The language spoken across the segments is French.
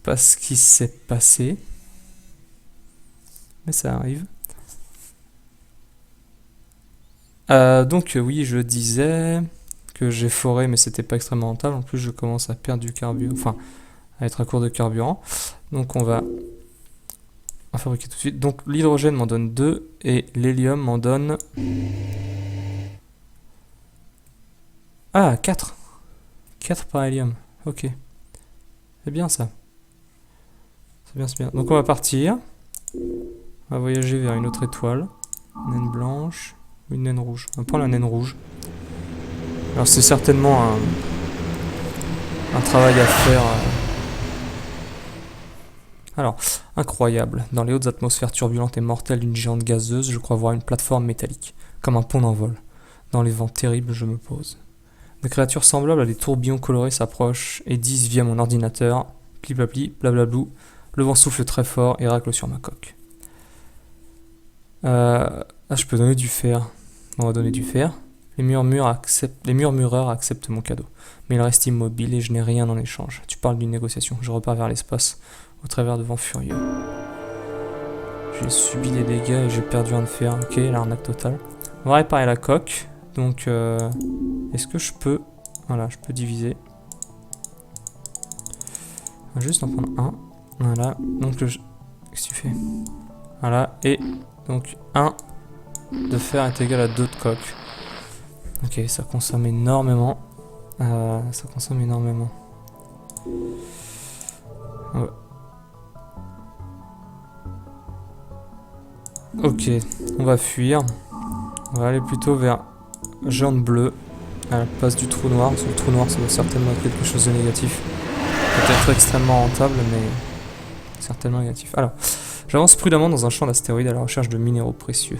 pas ce qui s'est passé. Mais ça arrive. Donc oui, je disais que j'ai foré, mais c'était pas extrêmement rentable. En plus, je commence à perdre du carburant, enfin, à être à court de carburant. Donc on va en fabriquer tout de suite. Donc l'hydrogène m'en donne 2 et l'hélium m'en donne... Ah, 4. 4 par hélium. Ok. C'est bien ça. C'est bien, c'est bien. Donc on va partir. On va voyager vers une autre étoile. Une naine blanche ou une naine rouge. On va prendre la naine rouge. Alors c'est certainement un travail à faire. Alors, incroyable. Dans les hautes atmosphères turbulentes et mortelles d'une géante gazeuse, je crois voir une plateforme métallique, comme un pont d'envol. Dans les vents terribles, je me pose. Des créatures semblables à des tourbillons colorés s'approchent et disent via mon ordinateur, pli-pla-pli, blablablou, le vent souffle très fort et racle sur ma coque. Je peux donner du fer. On va donner du fer. Les murmureurs acceptent mon cadeau. Mais ils restent immobiles et je n'ai rien en échange. Tu parles d'une négociation. Je repars vers l'espace, au travers de vents furieux. J'ai subi des dégâts et j'ai perdu un de fer. Ok, l'arnaque totale. On va réparer la coque. Donc, est-ce que je peux... Voilà, je peux diviser. On va juste en prendre un. Voilà. Donc, qu'est-ce que tu fais? Voilà. Et donc, 1 de fer est égal à 2 de coque. Ok, ça consomme énormément. Ça consomme énormément. Ouais. Ok, on va fuir. On va aller plutôt vers Géante Bleue, à la place du trou noir. Parce que le trou noir, ça doit certainement être quelque chose de négatif. Peut-être extrêmement rentable, mais certainement négatif. Alors, j'avance prudemment dans un champ d'astéroïdes à la recherche de minéraux précieux.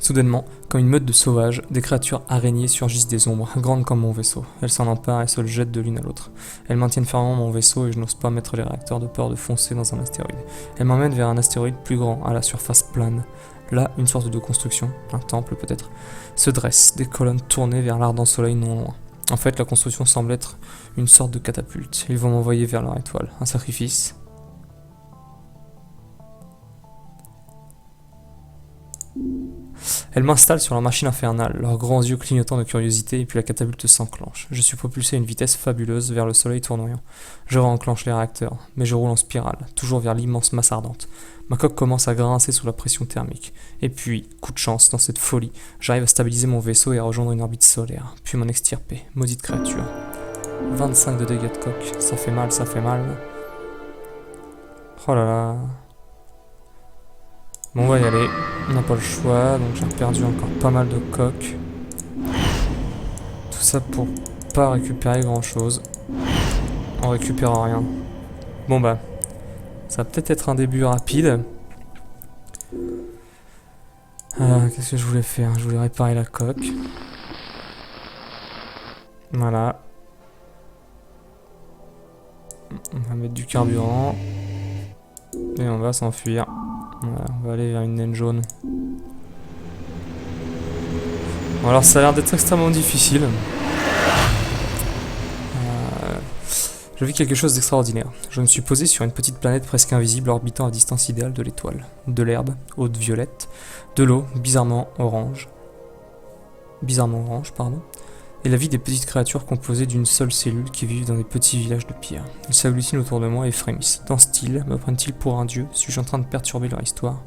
Soudainement, comme une meute de sauvages, des créatures araignées surgissent des ombres, grandes comme mon vaisseau. Elles s'en emparent et se le jettent de l'une à l'autre. Elles maintiennent fermement mon vaisseau et je n'ose pas mettre les réacteurs de peur de foncer dans un astéroïde. Elles m'emmènent vers un astéroïde plus grand, à la surface plane. Là, une sorte de construction, un temple peut-être, se dresse, des colonnes tournées vers l'ardent soleil non loin. En fait, la construction semble être une sorte de catapulte. Ils vont m'envoyer vers leur étoile. Un sacrifice. Elles m'installent sur leur machine infernale, leurs grands yeux clignotant de curiosité, et puis la catapulte s'enclenche. Je suis propulsé à une vitesse fabuleuse vers le soleil tournoyant. Je réenclenche les réacteurs, mais je roule en spirale, toujours vers l'immense masse ardente. Ma coque commence à grincer sous la pression thermique. Et puis, coup de chance, dans cette folie, j'arrive à stabiliser mon vaisseau et à rejoindre une orbite solaire, puis m'en extirper, maudite créature. 25 de dégâts de coque, ça fait mal, ça fait mal. Oh là là... Bon, on va y aller. On n'a pas le choix, donc j'ai perdu encore pas mal de coques. Tout ça pour pas récupérer grand chose. On récupère rien. Bon bah, ça va peut-être être un début rapide. Qu'est-ce que je voulais faire? Je voulais réparer la coque. Voilà. On va mettre du carburant. Et on va s'enfuir. Voilà, on va aller vers une naine jaune. Bon, alors ça a l'air d'être extrêmement difficile. Je vis quelque chose d'extraordinaire. Je me suis posé sur une petite planète presque invisible orbitant à distance idéale de l'étoile. De l'herbe, haute violette, de l'eau, bizarrement orange, pardon, et la vie des petites créatures composées d'une seule cellule qui vivent dans des petits villages de pierre. Ils s'agglutinent autour de moi et frémissent. Dansent-ils? Me prennent-ils pour un dieu? Suis-je en train de perturber leur histoire?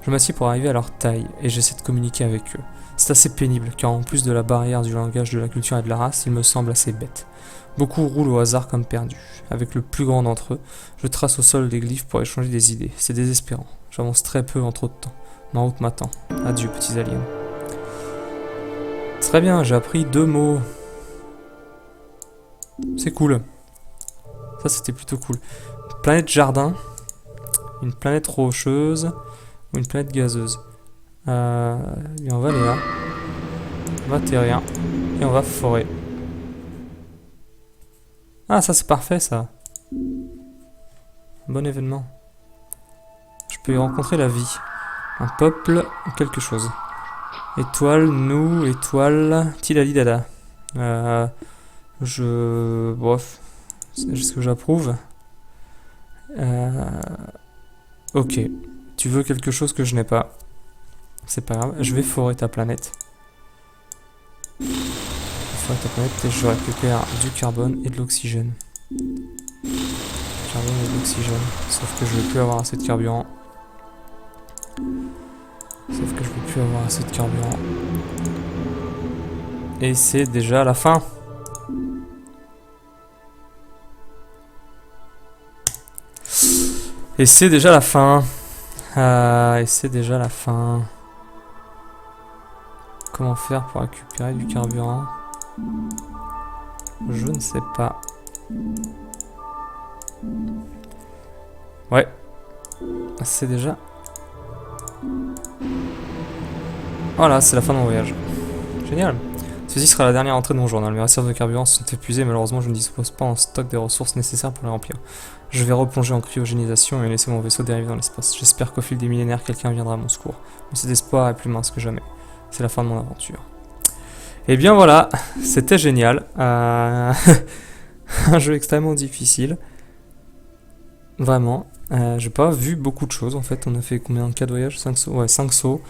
Je m'assieds pour arriver à leur taille et j'essaie de communiquer avec eux. C'est assez pénible car en plus de la barrière du langage, de la culture et de la race, ils me semblent assez bêtes. Beaucoup roulent au hasard comme perdus. Avec le plus grand d'entre eux, je trace au sol des glyphes pour échanger des idées. C'est désespérant. J'avance très peu en trop de temps. Ma route m'attend. Adieu, petits aliens. Très bien, j'ai appris 2 mots. C'est cool. Ça, c'était plutôt cool. Une planète jardin, une planète rocheuse ou une planète gazeuse. Et on va aller là. On va atterrir. Et on va forer. Ah, ça c'est parfait ça. Bon événement. Je peux y rencontrer la vie. Un peuple ou quelque chose. Étoile, nous, étoile, Tilalidada. Bof. C'est ce que j'approuve. Ok. Tu veux quelque chose que je n'ai pas. C'est pas grave. Je vais forer ta planète. Forer ta planète et je récupère du carbone et de l'oxygène. Carbone et de l'oxygène. Sauf que je vais plus avoir assez de carburant. Et c'est déjà la fin. Et c'est déjà la fin. Comment faire pour récupérer du carburant? Je ne sais pas. Ouais. C'est déjà... Voilà, c'est la fin de mon voyage. Génial. Ceci sera la dernière entrée de mon journal. Mes réserves de carburant sont épuisées, malheureusement je ne dispose pas en stock des ressources nécessaires pour les remplir. Je vais replonger en cryogénisation et laisser mon vaisseau dériver dans l'espace. J'espère qu'au fil des millénaires, quelqu'un viendra à mon secours. Mais cet espoir est plus mince que jamais. C'est la fin de mon aventure. Et bien voilà, c'était génial. Un jeu extrêmement difficile. Vraiment. J'ai pas vu beaucoup de choses en fait. On a fait combien de 4 voyages? 5 sauts. Ouais, 5 sauts.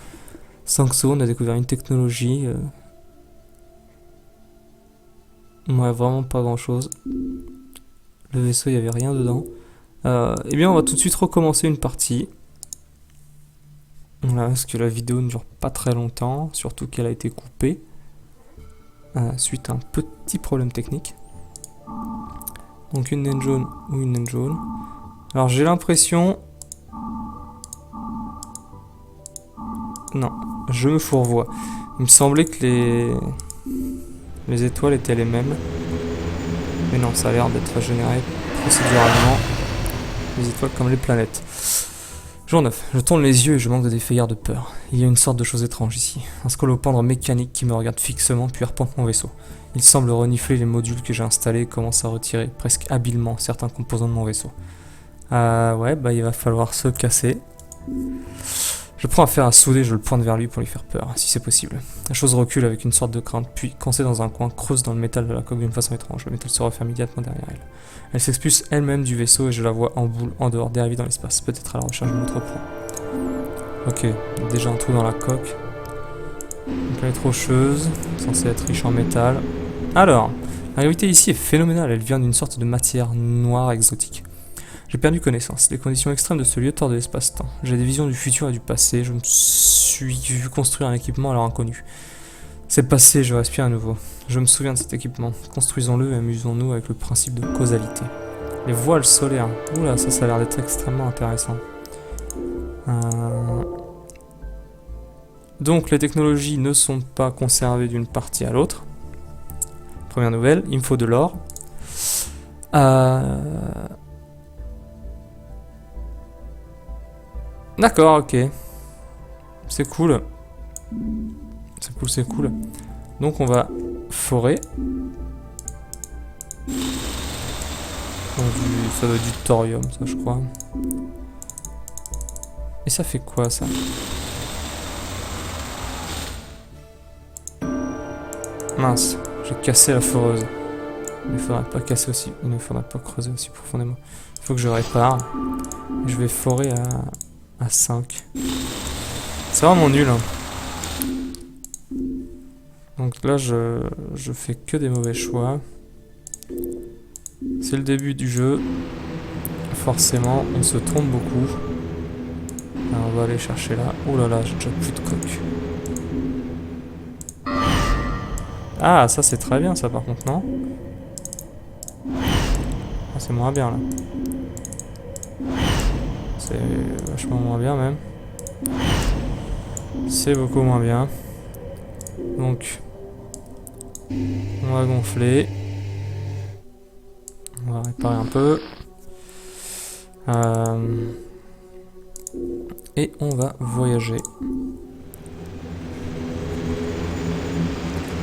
5 sauts, on a découvert une technologie. Ouais, vraiment pas grand chose. Le vaisseau, il n'y avait rien dedans. Eh bien, on va tout de suite recommencer une partie. Voilà, parce que la vidéo ne dure pas très longtemps, surtout qu'elle a été coupée suite à un petit problème technique. Donc une naine jaune ou une naine jaune. Alors j'ai l'impression... Non, je me fourvoie. Il me semblait que les étoiles étaient les mêmes. Mais non, ça a l'air d'être généré procéduralement. Les étoiles comme les planètes. Jour 9. Je tourne les yeux et je manque de défaillir de peur. Il y a une sorte de chose étrange ici. Un scolopendre mécanique qui me regarde fixement puis arpente mon vaisseau. Il semble renifler les modules que j'ai installés et commence à retirer presque habilement certains composants de mon vaisseau. Ouais, bah il va falloir se casser. Je prends un fer à souder, je le pointe vers lui pour lui faire peur, si c'est possible. La chose recule avec une sorte de crainte, puis, coincée dans un coin, creuse dans le métal de la coque d'une façon étrange. Le métal se referme immédiatement derrière elle. Elle s'expulse elle-même du vaisseau et je la vois en boule, en dehors, dériver dans l'espace, peut-être à la recherche d'un autre proie. Ok, déjà un trou dans la coque. Une planète rocheuse, censée être riche en métal. Alors, la gravité ici est phénoménale, elle vient d'une sorte de matière noire exotique. J'ai perdu connaissance. Les conditions extrêmes de ce lieu tordent de l'espace-temps. J'ai des visions du futur et du passé. Je me suis vu construire un équipement alors inconnu. C'est passé, je respire à nouveau. Je me souviens de cet équipement. Construisons-le et amusons-nous avec le principe de causalité. Les voiles solaires. Oula, ça a l'air d'être extrêmement intéressant. Donc, les technologies ne sont pas conservées d'une partie à l'autre. Première nouvelle, il me faut de l'or. D'accord, ok. C'est cool. C'est cool. Donc on va forer. Ça doit être du thorium, ça je crois. Et ça fait quoi ça? Mince, j'ai cassé la foreuse. Il ne faudrait pas casser aussi. Il ne faudrait pas creuser aussi profondément. Il faut que je répare. Je vais forer à 5. C'est vraiment nul. Hein. Donc là, je fais que des mauvais choix. C'est le début du jeu. Forcément, on se trompe beaucoup. Alors, on va aller chercher là. Oh là là, j'ai déjà plus de coque. Ah, ça c'est très bien ça par contre, non? Ah, c'est moins bien là. C'est vachement moins bien même. C'est beaucoup moins bien. Donc, on va gonfler. On va réparer un peu. Et on va voyager.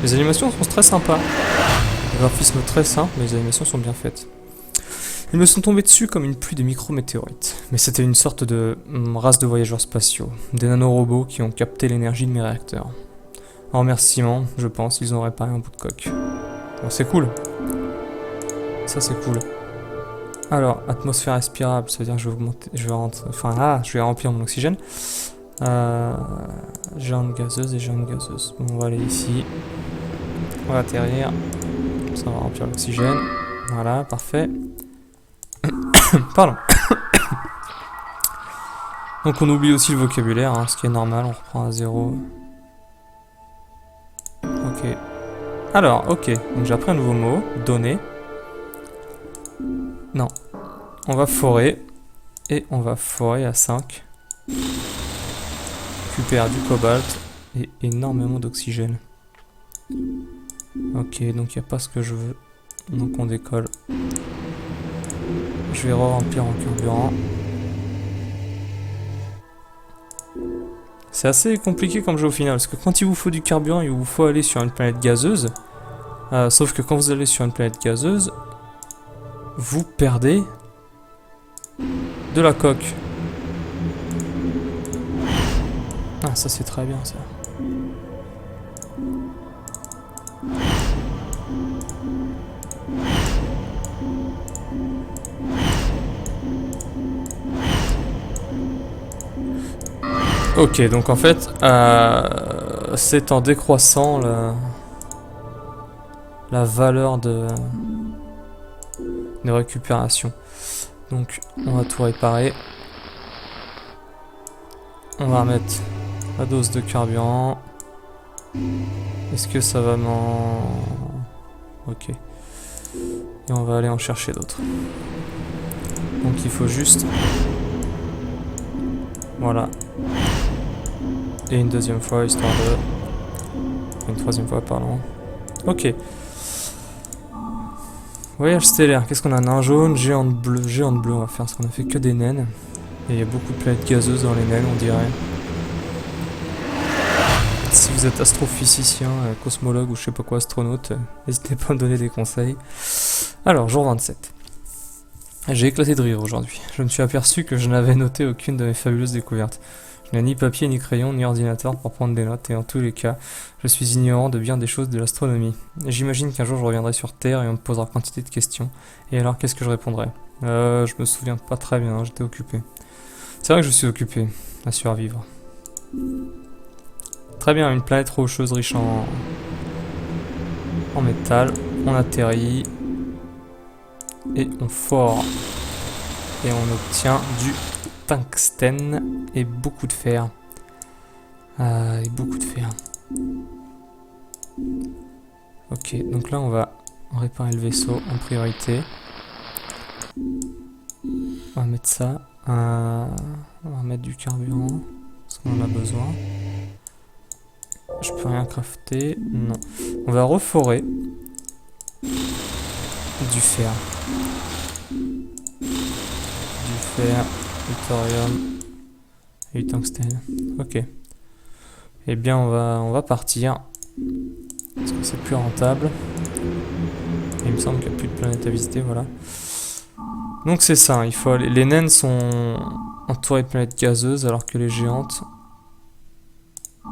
Les animations sont très sympas. Le graphisme très simple, mais les animations sont bien faites. Ils me sont tombés dessus comme une pluie de micro-météorites. Mais c'était une sorte de race de voyageurs spatiaux. Des nanorobots qui ont capté l'énergie de mes réacteurs. En remerciement, je pense, ils ont réparé un bout de coque. Bon, c'est cool. Ça, c'est cool. Alors, atmosphère respirable, ça veut dire que je vais augmenter, je vais remplir mon oxygène. Géante gazeuse et géante gazeuse. Bon, on va aller ici. On va atterrir. Ça va remplir l'oxygène. Voilà, parfait. Pardon. Donc on oublie aussi le vocabulaire, hein, ce qui est normal, on reprend à 0. Ok. Alors, ok. Donc j'ai appris un nouveau mot. Donner. Non. On va forer. Et on va forer à 5. Récupère du cobalt et énormément d'oxygène. Ok, donc il n'y a pas ce que je veux. Donc on décolle. Je vais re-remplir en carburant. C'est assez compliqué comme jeu au final, parce que quand il vous faut du carburant, il vous faut aller sur une planète gazeuse. Sauf que quand vous allez sur une planète gazeuse, vous perdez de la coque. Ah, ça c'est très bien ça. Ok, donc en fait, c'est en décroissant la valeur de récupération. Donc, on va tout réparer. On va remettre la dose de carburant. Est-ce que ça va m'en... Ok. Et on va aller en chercher d'autres. Donc il faut juste... Voilà. Et une deuxième fois, histoire de... Une troisième fois, pardon. Ok. Voyage stellaire, qu'est-ce qu'on a? Nain jaune, géante bleue, on va faire parce qu'on a fait que des naines. Et il y a beaucoup de planètes gazeuses dans les naines, on dirait. Si vous êtes astrophysicien, cosmologue ou je sais pas quoi, astronaute, n'hésitez pas à me donner des conseils. Alors, jour 27. J'ai éclaté de rire aujourd'hui. Je me suis aperçu que je n'avais noté aucune de mes fabuleuses découvertes. Je n'ai ni papier, ni crayon, ni ordinateur pour prendre des notes, et en tous les cas, je suis ignorant de bien des choses de l'astronomie. J'imagine qu'un jour je reviendrai sur Terre et on me posera quantité de questions. Et alors, qu'est-ce que je répondrai? Je me souviens pas très bien, j'étais occupé. C'est vrai que je suis occupé à survivre. Très bien, une planète rocheuse riche en métal. On atterrit. Et on fore. Et on obtient du tungstène et beaucoup de fer. Ok, donc là on va réparer le vaisseau en priorité. On va mettre ça. On va mettre du carburant. Parce qu'on en a besoin. Je peux rien crafter. Non. On va reforer du fer. Du fer, du thorium et du tungstène. Ok. Eh bien on va partir. Parce que c'est plus rentable. Et il me semble qu'il n'y a plus de planète à visiter, voilà. Donc c'est ça, hein, il faut aller... Les naines sont entourées de planètes gazeuses alors que les géantes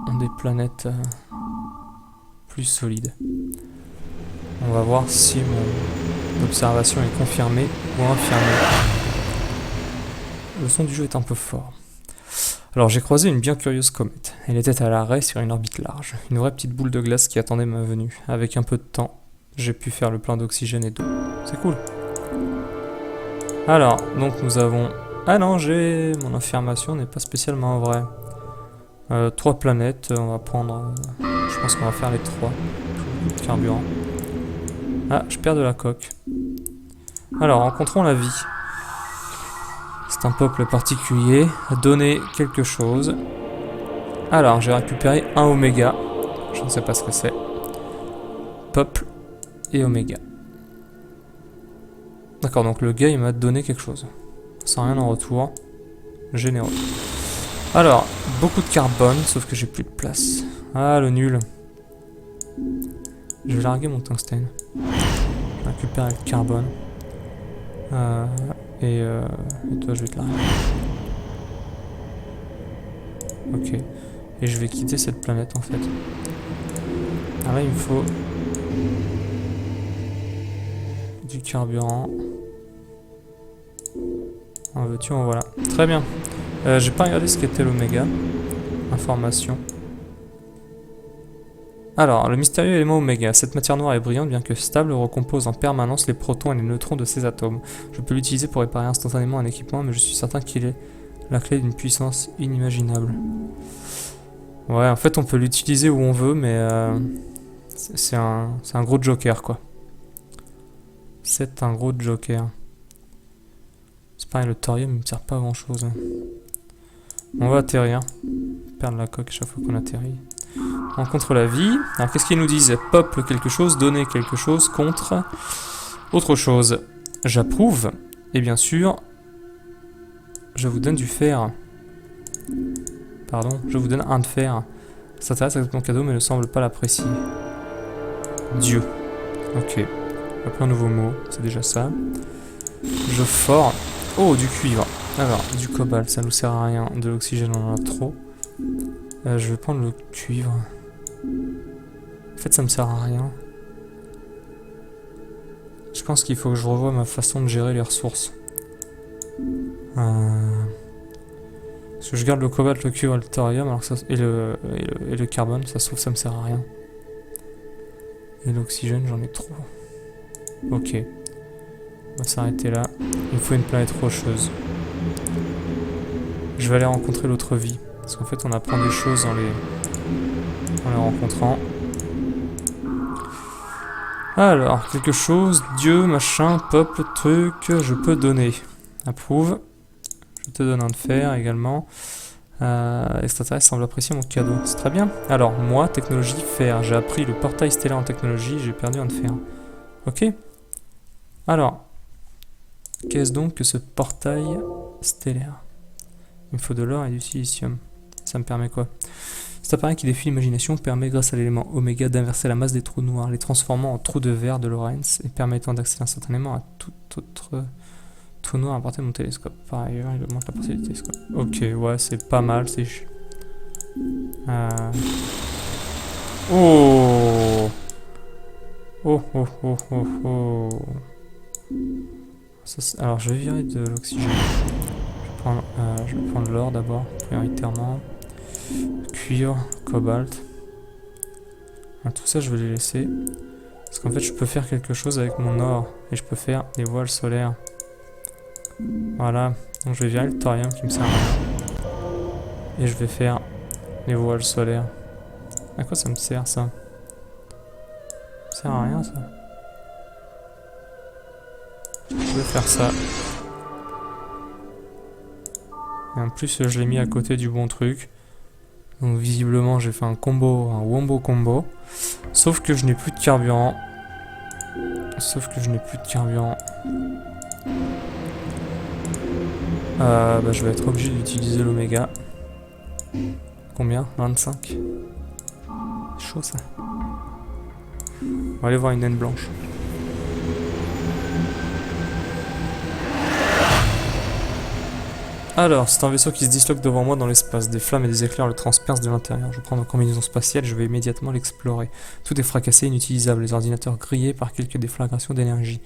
ont des planètes plus solides. On va voir si mon observation est confirmée ou infirmée. Le son du jeu est un peu fort. Alors j'ai croisé une bien curieuse comète. Elle était à l'arrêt sur une orbite large. Une vraie petite boule de glace qui attendait ma venue. Avec un peu de temps, j'ai pu faire le plein d'oxygène et d'eau. C'est cool. Alors, donc nous avons... Ah non, mon affirmation n'est pas spécialement vraie. 3 planètes, on va prendre... je pense qu'on va faire les 3. Beaucoup de carburant. Ah, je perds de la coque. Alors, rencontrons la vie. C'est un peuple particulier. Donner quelque chose. Alors, j'ai récupéré un oméga. Je ne sais pas ce que c'est. Peuple et oméga. D'accord, donc le gars il m'a donné quelque chose. Sans rien en retour. Généreux. Alors, beaucoup de carbone, sauf que j'ai plus de place. Ah, le nul. Je vais larguer mon tungstène. Je vais récupérer le carbone. Et toi, je vais te larguer. Ok. Et je vais quitter cette planète en fait. Ah là, il me faut du carburant. En veux-tu, en voilà. Très bien. J'ai pas regardé ce qu'était l'oméga. Information. Alors, le mystérieux élément oméga. Cette matière noire et brillante, bien que stable, recompose en permanence les protons et les neutrons de ces atomes. Je peux l'utiliser pour réparer instantanément un équipement, mais je suis certain qu'il est la clé d'une puissance inimaginable. Ouais, en fait, on peut l'utiliser où on veut, mais c'est un gros joker, quoi. C'est un gros joker. C'est pareil, le thorium, il me sert pas à grand chose. On va atterrir. Perdre la coque chaque fois qu'on atterrit. Rencontre la vie. Alors qu'est-ce qu'ils nous disent? Peuple quelque chose, donner quelque chose contre autre chose. J'approuve. Et bien sûr, je vous donne du fer. Pardon, je vous donne un de fer. Ça t'intéresse avec mon cadeau mais ne semble pas l'apprécier. Dieu. Ok. Après un nouveau mot, c'est déjà ça. Je fort. Oh, du cuivre. Alors, du cobalt, ça nous sert à rien. De l'oxygène, on en a trop. Je vais prendre le cuivre. En fait, ça me sert à rien. Je pense qu'il faut que je revoie ma façon de gérer les ressources. Parce que je garde le cobalt, le cuivre et le thorium, alors que ça, et le carbone, ça se trouve, ça me sert à rien. Et l'oxygène, j'en ai trop. Ok. On va s'arrêter là. Il me faut une planète rocheuse. Je vais aller rencontrer l'autre vie. Parce qu'en fait, on apprend des choses en les rencontrant. Alors, quelque chose, Dieu, machin, peuple, truc, je peux donner. Approuve. Je te donne un de fer également. Extraterrestre semble apprécier mon cadeau. C'est très bien. Alors, moi, technologie, fer. J'ai appris le portail stellaire en technologie, j'ai perdu un de fer. Ok. Alors, qu'est-ce donc que ce portail stellaire? Il me faut de l'or et du silicium. Ça me permet quoi? Cet appareil qui défie l'imagination permet, grâce à l'élément oméga, d'inverser la masse des trous noirs, les transformant en trous de verre de Lorentz et permettant d'accéder instantanément à tout autre trou noir à partir de mon télescope. Par ailleurs, il augmente la portée du télescope. Ok, ouais, c'est pas mal, c'est... Oh! Oh, oh, oh, oh, oh. Ça, alors, je vais virer de l'oxygène. Je vais prendre l'or d'abord, prioritairement. Cuivre, cobalt. Tout ça, je vais les laisser. Parce qu'en fait, je peux faire quelque chose avec mon or. Et je peux faire des voiles solaires. Voilà. Donc, je vais virer le thorium qui me sert à rien. Et je vais faire les voiles solaires. À quoi ça me sert, ça? Ça sert à rien, ça. Je vais faire ça. Et en plus, je l'ai mis à côté du bon truc. Donc visiblement, j'ai fait un combo, un wombo combo. Sauf que je n'ai plus de carburant. Je vais être obligé d'utiliser l'oméga. Combien? 25. Chaud ça. On va aller voir une naine blanche. Alors, c'est un vaisseau qui se disloque devant moi dans l'espace. Des flammes et des éclairs le transpercent de l'intérieur. Je prends ma combinaison spatiale et je vais immédiatement l'explorer. Tout est fracassé et inutilisable, les ordinateurs grillés par quelques déflagrations d'énergie.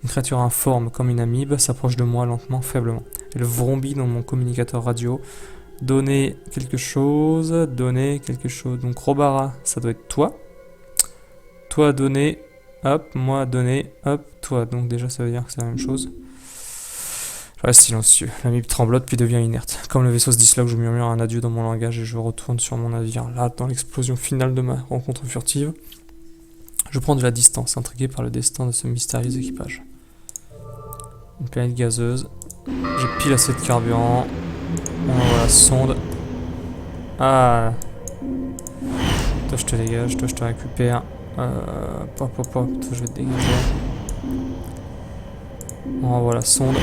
Une créature informe, comme une amibe, s'approche de moi lentement, faiblement. Elle vrombit dans mon communicateur radio. Donner quelque chose. Donc Robara, ça doit être toi. Toi donner, hop, moi donner, hop, toi. Donc déjà ça veut dire que c'est la même chose. Je reste silencieux. L'amibe tremblote puis devient inerte. Comme le vaisseau se disloque, je murmure un adieu dans mon langage et je retourne sur mon navire. Là, dans l'explosion finale de ma rencontre furtive, je prends de la distance, intrigué par le destin de ce mystérieux équipage. Une planète gazeuse. J'ai pile assez de carburant. On envoie la sonde. Ah. Toi, je te dégage. Toi, je te récupère. Toi, je vais te dégager. On envoie la sonde.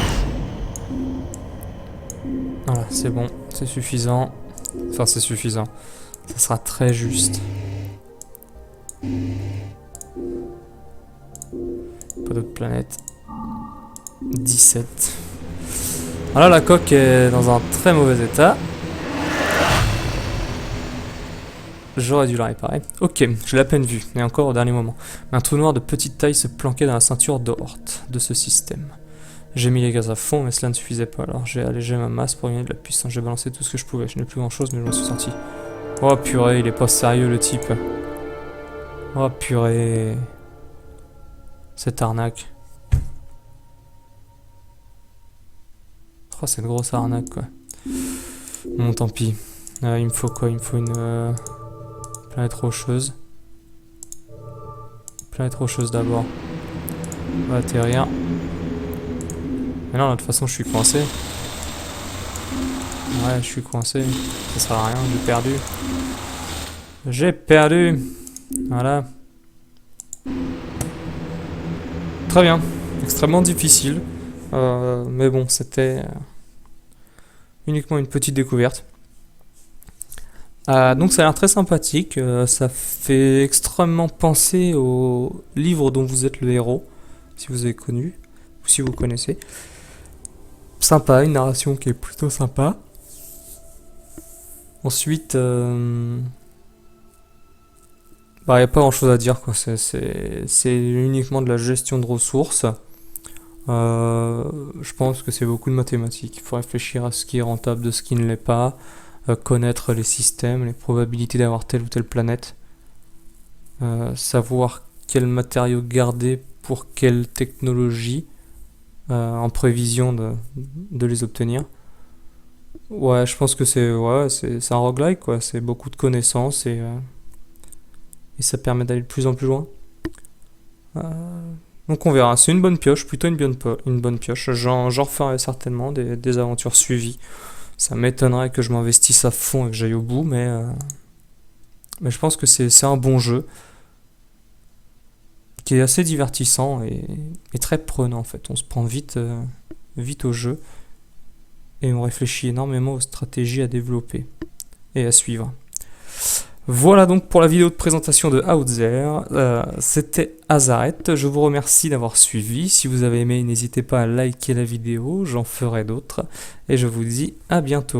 Voilà, c'est bon, c'est suffisant. Enfin, c'est suffisant. Ça sera très juste. Pas d'autres planètes. 17. Voilà, la coque est dans un très mauvais état. J'aurais dû la réparer. Ok, je l'ai à peine vue, et encore au dernier moment. Un trou noir de petite taille se planquait dans la ceinture d'Oort de ce système. J'ai mis les gaz à fond, mais cela ne suffisait pas. Alors j'ai allégé ma masse pour gagner de la puissance. J'ai balancé tout ce que je pouvais. Je n'ai plus grand chose, mais je m'en suis sorti. Oh purée, il est pas sérieux le type. Oh purée. Cette arnaque. Oh, c'est une grosse arnaque quoi. Bon, tant pis. Il me faut quoi? Il me faut une planète rocheuse. Planète rocheuse d'abord. On va atterrir. Mais non, de toute façon, je suis coincé. Ouais, je suis coincé. Ça sert à rien, j'ai perdu. J'ai perdu. Voilà. Très bien. Extrêmement difficile. Mais bon, c'était uniquement une petite découverte. Donc ça a l'air très sympathique. Ça fait extrêmement penser au livre dont vous êtes le héros. Si vous avez connu. Ou si vous connaissez. Sympa, une narration qui est plutôt sympa. Ensuite, bah, y a pas grand chose à dire quoi. C'est uniquement de la gestion de ressources. Je pense que c'est beaucoup de mathématiques. Il faut réfléchir à ce qui est rentable de ce qui ne l'est pas, connaître les systèmes, les probabilités d'avoir telle ou telle planète, savoir quel matériau garder pour quelle technologie, en prévision de les obtenir. Ouais, je pense que c'est un roguelike quoi. C'est beaucoup de connaissances et ça permet d'aller de plus en plus loin. Donc on verra, c'est une bonne pioche, plutôt une bonne pioche. J'en referai certainement des aventures suivies. Ça m'étonnerait que je m'investisse à fond et que j'aille au bout, mais je pense que c'est un bon jeu qui est assez divertissant et très prenant en fait. On se prend vite au jeu et on réfléchit énormément aux stratégies à développer et à suivre. Voilà donc pour la vidéo de présentation de Outzer. C'était Azaret. Je vous remercie d'avoir suivi. Si vous avez aimé, n'hésitez pas à liker la vidéo, j'en ferai d'autres. Et je vous dis à bientôt.